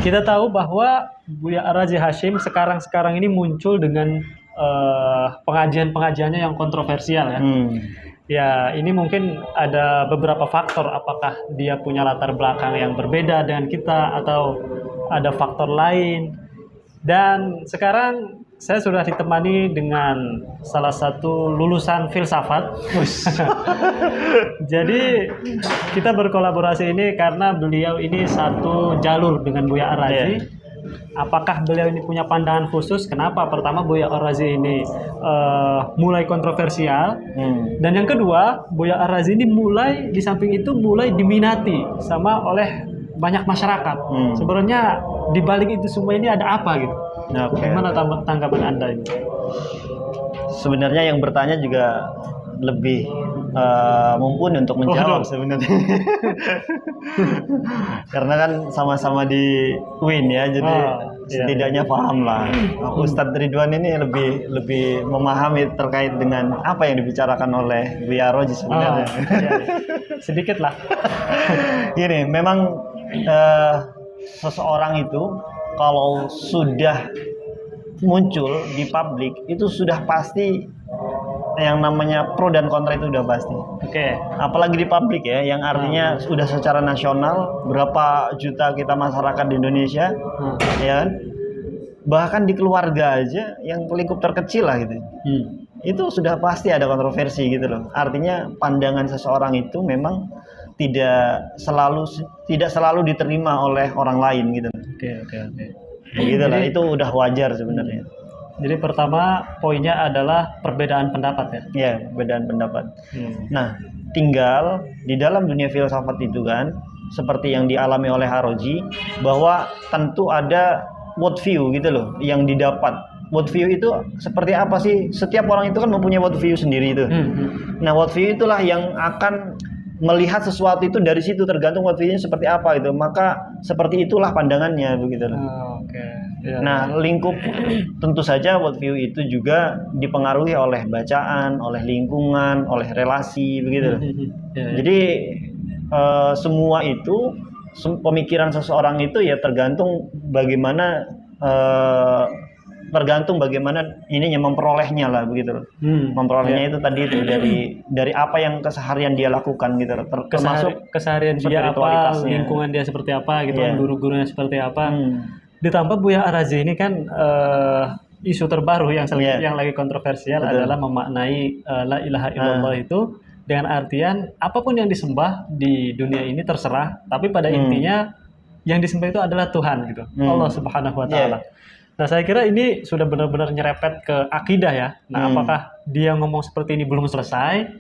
kita tahu bahwa Buya Ar-Razi Hasyim sekarang ini muncul dengan pengajian-pengajiannya yang kontroversial ya. Ya, ini mungkin ada beberapa faktor, apakah dia punya latar belakang yang berbeda dengan kita atau ada faktor lain. Dan sekarang saya sudah ditemani dengan salah satu lulusan filsafat. Jadi kita berkolaborasi ini karena beliau ini satu jalur dengan Buya Ar-Razi. Apakah beliau ini punya pandangan khusus? Kenapa? Pertama, Buya Ar-Razi ini mulai kontroversial, dan yang kedua, Buya Ar-Razi ini mulai di samping itu mulai diminati sama oleh banyak masyarakat. Sebenarnya di balik itu semua ini ada apa gitu? Gimana tanggapan Anda ini? Sebenarnya yang bertanya juga lebih mumpuni untuk menjawab sebenarnya. Karena kan sama-sama di UIN ya, jadi setidaknya paham lah. Ustadz Ridwan ini lebih memahami terkait dengan apa yang dibicarakan oleh Buya Ar-Razi sebenarnya. Sedikit lah. Gini, memang seseorang itu kalau sudah muncul di publik itu sudah pasti yang namanya pro dan kontra itu udah pasti. Apalagi di publik ya, yang artinya sudah secara nasional berapa juta kita masyarakat di Indonesia, ya kan? Bahkan di keluarga aja yang lingkup terkecil lah gitu. Itu sudah pasti ada kontroversi gitu loh. Artinya pandangan seseorang itu memang tidak selalu diterima oleh orang lain gitu. Gitu lah, itu udah wajar sebenarnya. Jadi pertama poinnya adalah perbedaan pendapat ya? Ya, perbedaan pendapat. Nah, tinggal di dalam dunia filsafat itu kan, seperti yang dialami oleh Ar-Razi, bahwa tentu ada world view gitu loh, yang didapat. World view itu seperti apa sih? Setiap orang itu kan mempunyai world view sendiri itu. Nah, world view itulah yang akan melihat sesuatu itu dari situ, tergantung world view-nya seperti apa itu. Maka seperti itulah pandangannya begitu loh. Nah, lingkup tentu saja world view itu juga dipengaruhi oleh bacaan, oleh lingkungan, oleh relasi begitu. Jadi semua itu pemikiran seseorang itu ya tergantung bagaimana ininya memperolehnya lah begitu loh. Memperolehnya itu tadi itu dari apa yang keseharian dia lakukan gitu loh. Termasuk keseharian dia apa, lingkungan dia seperti apa gitu, guru-gurunya seperti apa. Ditambah Buya Ar-Razi ini kan isu terbaru yang lagi kontroversial adalah memaknai la ilaha illallah itu dengan artian apapun yang disembah di dunia ini terserah, tapi pada intinya yang disembah itu adalah Tuhan gitu, Allah Subhanahu wa taala. Nah, saya kira ini sudah benar-benar nyerepet ke akidah ya. Nah, apakah dia ngomong seperti ini belum selesai,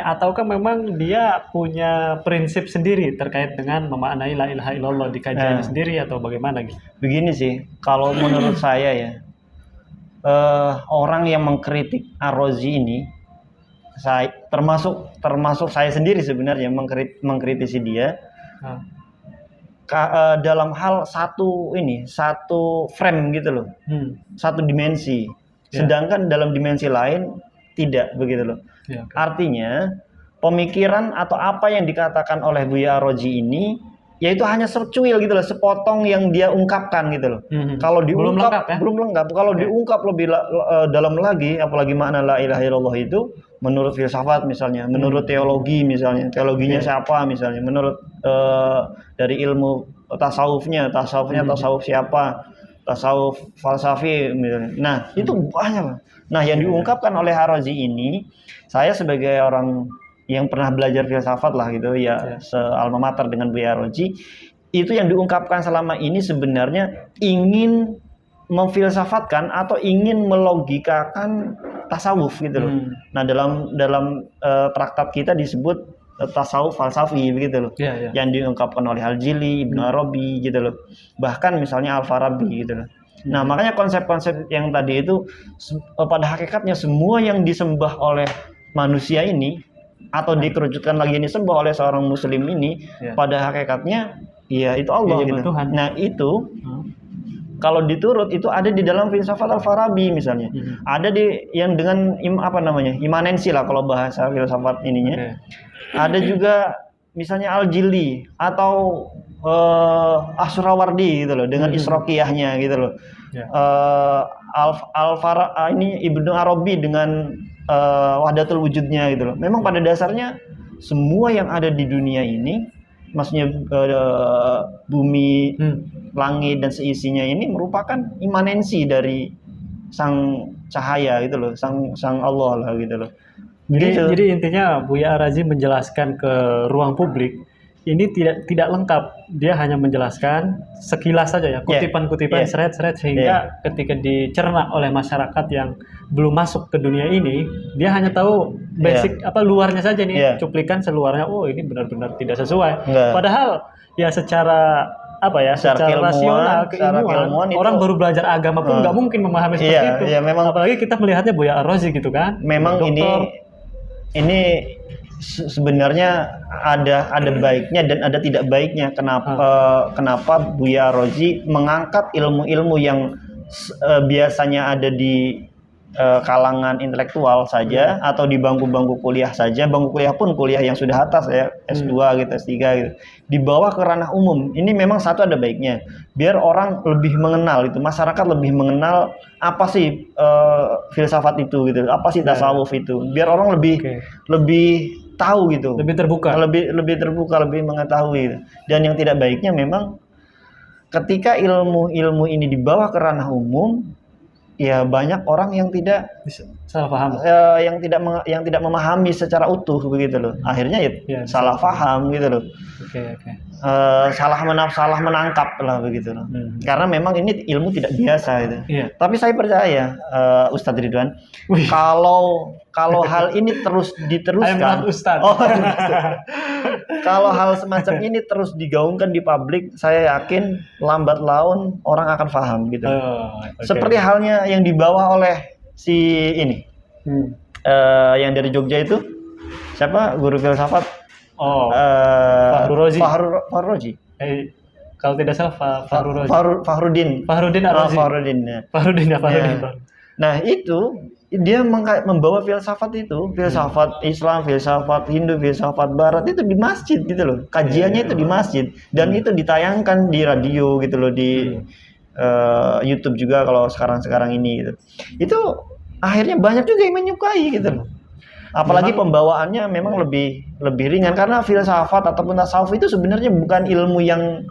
ataukah memang dia punya prinsip sendiri terkait dengan memaknai la ilaha illallah di kajiannya sendiri atau bagaimana gitu? Begini sih, kalau menurut saya ya, orang yang mengkritik Ar-Razi ini, termasuk saya sendiri sebenarnya mengkritisi dia. Dalam hal satu frame gitu loh, satu dimensi, sedangkan dalam dimensi lain tidak begitu loh. Artinya pemikiran atau apa yang dikatakan oleh Buya Ar-Razi ini yaitu hanya secuil gitu loh, sepotong yang dia ungkapkan gitu loh. Kalau diungkap belum lengkap. Kalau diungkap lebih dalam lagi, apalagi makna la ilaha illallah itu menurut filsafat misalnya, menurut teologi misalnya, teologinya siapa misalnya, menurut dari ilmu tasawufnya tasawuf siapa, tasawuf falsafi misalnya. Nah, itu banyak. Nah, yang diungkapkan oleh Ar-Razi ini, saya sebagai orang yang pernah belajar filsafat lah gitu ya, se-alma mater dengan Buya Ar-Razi, itu yang diungkapkan selama ini sebenarnya ingin memfilsafatkan atau ingin melogikakan tasawuf gitu loh. Nah, dalam traktat kita disebut tasawuf falsafi begitu loh. Yang diungkapkan oleh Al-Jili, Ibnu Arabi gitu loh. Bahkan misalnya Al-Farabi gitu loh. Nah, makanya konsep-konsep yang tadi itu pada hakikatnya semua yang disembah oleh manusia ini atau dikerucutkan lagi ini disembah oleh seorang muslim ini, pada hakikatnya ya itu Allah gitu. Nah, itu kalau diturut itu ada di dalam filsafat Al-Farabi misalnya. Ada di yang dengan imanensi lah kalau bahasa filsafat ininya. Ada juga misalnya Al-Jili atau As-Surawardi gitu loh dengan Israqiyahnya gitu loh. Ini Ibnu Arabi dengan Wahdatul Wujudnya gitu loh. Memang pada dasarnya semua yang ada di dunia ini, maksudnya bumi, langit dan seisinya ini merupakan imanensi dari sang cahaya gitu loh, sang Allah lah gitu loh. Jadi intinya Buya Ar-Razi menjelaskan ke ruang publik ini tidak lengkap. Dia hanya menjelaskan sekilas saja ya, kutipan-kutipan seret-seret sehingga ketika dicerna oleh masyarakat yang belum masuk ke dunia ini, dia hanya tahu basic luarnya saja nih, cuplikan seluarnya. Oh, ini benar-benar tidak sesuai. Padahal ya secara secara rasional, keilmuan, orang baru belajar agama pun nggak mungkin memahami seperti itu. Memang, apalagi kita melihatnya Buya Ar-Razi gitu kan. Memang ini sebenarnya ada baiknya dan ada tidak baiknya. Kenapa Buya Ar-Razi mengangkat ilmu-ilmu yang biasanya ada di kalangan intelektual saja atau di bangku-bangku kuliah saja, bangku kuliah pun kuliah yang sudah atas ya, S2 gitu, S3 gitu, dibawa ke ranah umum. Ini memang satu ada baiknya, biar orang lebih mengenal itu, masyarakat lebih mengenal apa sih filsafat itu gitu, apa sih tasawuf itu, biar orang lebih tahu gitu, lebih terbuka, lebih mengetahui gitu. Dan yang tidak baiknya memang ketika ilmu-ilmu ini dibawa ke ranah umum, ya banyak orang yang tidak salah paham, yang tidak memahami secara utuh begitu loh. Akhirnya salah paham gitu loh. Salah menangkap lah begitu loh. Karena memang ini ilmu tidak biasa gitu. Tapi saya percaya Ustadz Ridwan, kalau hal ini terus diteruskan, kalau hal semacam ini terus digaungkan di publik, saya yakin lambat laun orang akan paham gitu. Seperti halnya yang dibawa oleh si ini, yang dari Jogja itu, siapa guru filsafat? Fahru Rozi. Kalau tidak salah Fahrudin Ar-Razi. Nah itu dia membawa filsafat itu, filsafat Islam, filsafat Hindu, filsafat Barat itu di masjid gitu loh. Kajiannya itu di masjid dan itu ditayangkan di radio gitu loh, di YouTube juga kalau sekarang ini gitu. Itu akhirnya banyak juga yang menyukai gitu loh. Apalagi pembawaannya memang lebih ringan, karena filsafat ataupun tasawuf itu sebenarnya bukan ilmu yang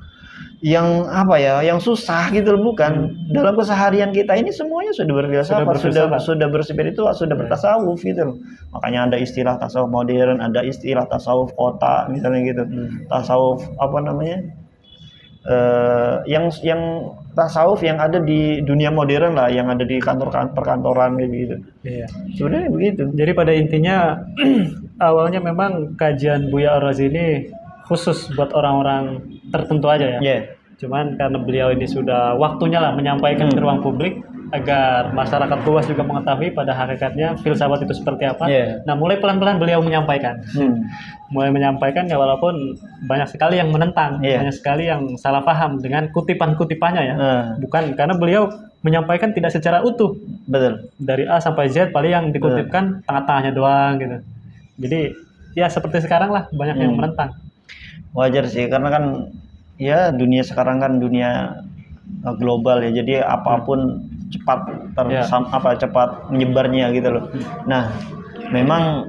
susah gitu loh, bukan. Dalam keseharian kita ini semuanya sudah berfilsafat, sudah berspiritual, sudah bertasawuf gitu loh. Makanya ada istilah tasawuf modern, ada istilah tasawuf kota misalnya gitu. Tasawuf yang tasawuf yang ada di dunia modern lah, yang ada di perkantoran gitu. Sebenarnya begitu. Jadi pada intinya awalnya memang kajian Buya Ar-Razi ini khusus buat orang-orang tertentu aja ya. Cuman karena beliau ini sudah waktunya lah menyampaikan ke ruang publik agar masyarakat luas juga mengetahui pada hakikatnya filsafat itu seperti apa. Nah, mulai pelan-pelan beliau menyampaikan. Mulai menyampaikan ya, walaupun banyak sekali yang menentang, banyak sekali yang salah paham dengan kutipan-kutipannya ya. Bukan karena beliau menyampaikan tidak secara utuh. Betul. Dari A sampai Z paling yang dikutipkan tengah-tengahnya doang gitu. Jadi ya seperti sekarang lah banyak yang menentang. Wajar sih, karena kan ya dunia sekarang kan dunia global ya, jadi apapun cepat cepat menyebarnya gitu loh. Nah, memang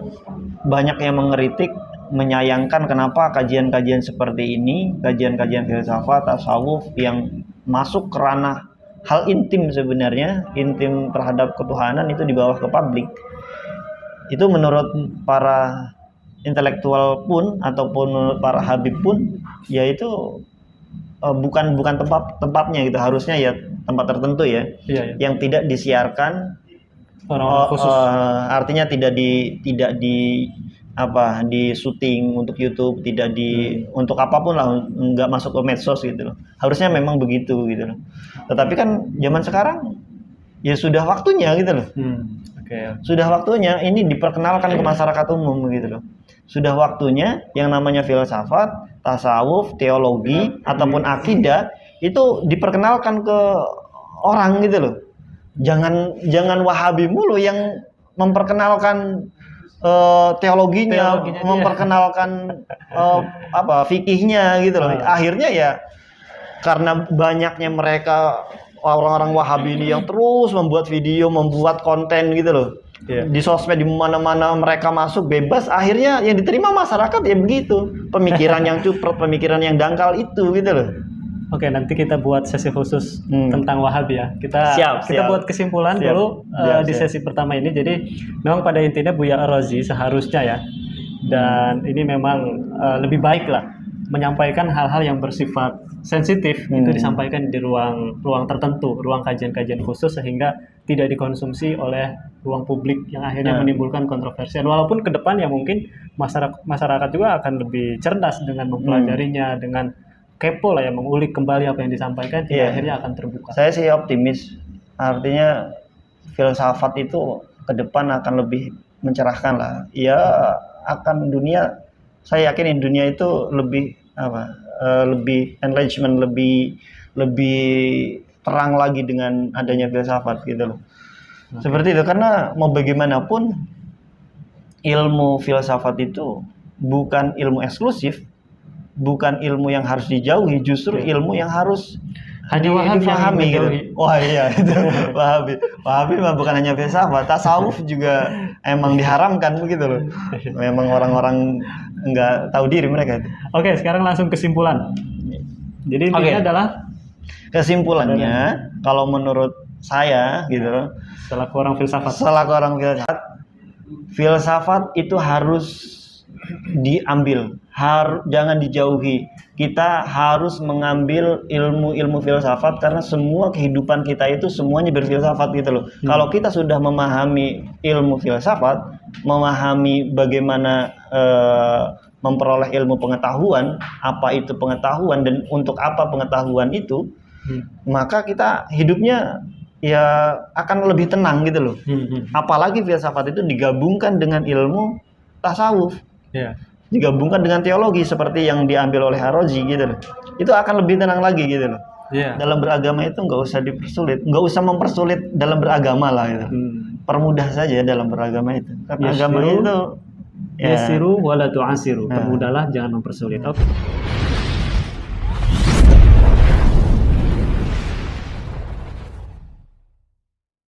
banyak yang mengkritik, menyayangkan kenapa kajian-kajian seperti ini, kajian-kajian filsafat, tasawuf yang masuk ke ranah hal intim, sebenarnya intim terhadap ketuhanan itu dibawa ke publik. Itu menurut para intelektual pun ataupun menurut para habib pun, yaitu bukan tempatnya gitu. Harusnya ya tempat tertentu ya, yang tidak disiarkan orang khusus. Artinya tidak di syuting untuk YouTube, tidak untuk apapun lah, nggak masuk ke medsos gitu loh. Harusnya memang begitu gitu loh. Tetapi kan zaman sekarang ya sudah waktunya gitu loh. Sudah waktunya ini diperkenalkan ke masyarakat umum gitu loh. Sudah waktunya yang namanya filsafat, tasawuf, teologi ataupun akidah itu diperkenalkan ke orang gitu loh. Jangan Wahabi mulu yang memperkenalkan teologinya memperkenalkan fikihnya gitu loh. Akhirnya ya karena banyaknya mereka orang-orang Wahabi ini yang terus membuat video, membuat konten gitu loh. Di sosmed di mana-mana mereka masuk bebas, akhirnya yang diterima masyarakat ya begitu. Pemikiran yang cuprot, pemikiran yang dangkal itu gitu loh. Oke, nanti kita buat sesi khusus tentang Wahabi ya. Kita buat kesimpulan dulu di sesi pertama ini. Jadi memang pada intinya Buya Ar-Razi seharusnya ya, dan ini memang lebih baik lah menyampaikan hal-hal yang bersifat sensitif itu disampaikan di ruang tertentu, ruang kajian-kajian khusus sehingga tidak dikonsumsi oleh ruang publik yang akhirnya menimbulkan kontroversi. Walaupun ke depan ya mungkin masyarakat juga akan lebih cerdas dengan mempelajarinya, dengan kepo lah ya, mengulik kembali apa yang disampaikan, akhirnya akan terbuka. Saya sih optimis, artinya filsafat itu ke depan akan lebih mencerahkan lah. Ya akan dunia, saya yakin dunia itu lebih lebih enlightenment, lebih terang lagi dengan adanya filsafat gitu loh. Seperti itu, karena mau bagaimanapun ilmu filsafat itu bukan ilmu eksklusif, bukan ilmu yang harus dijauhi, justru ilmu yang harus dipahami gitu. Wah iya itu Wahabi mah bukan hanya filsafat, tasawuf juga emang diharamkan begitu loh. Memang orang-orang nggak tahu diri mereka itu. Oke, sekarang langsung kesimpulan. Jadi intinya adalah kesimpulannya kalau menurut saya gitu loh, selaku orang filsafat, filsafat itu harus diambil, jangan dijauhi. Kita harus mengambil ilmu-ilmu filsafat karena semua kehidupan kita itu semuanya berfilsafat gitu loh. Kalau kita sudah memahami ilmu filsafat, memahami bagaimana memperoleh ilmu pengetahuan, apa itu pengetahuan dan untuk apa pengetahuan itu, maka kita hidupnya ya akan lebih tenang gitu loh. Apalagi filsafat itu digabungkan dengan ilmu tasawuf. Digabungkan dengan teologi seperti yang diambil oleh Ar-Razi gitu loh. Itu akan lebih tenang lagi gitu loh. Dalam beragama itu nggak usah dipersulit, nggak usah mempersulit dalam beragama lah gitu. Permudah saja dalam beragama itu. Karena agama itu yasiru wala tu'asiru. Permudahlah, jangan mempersulit. Oke.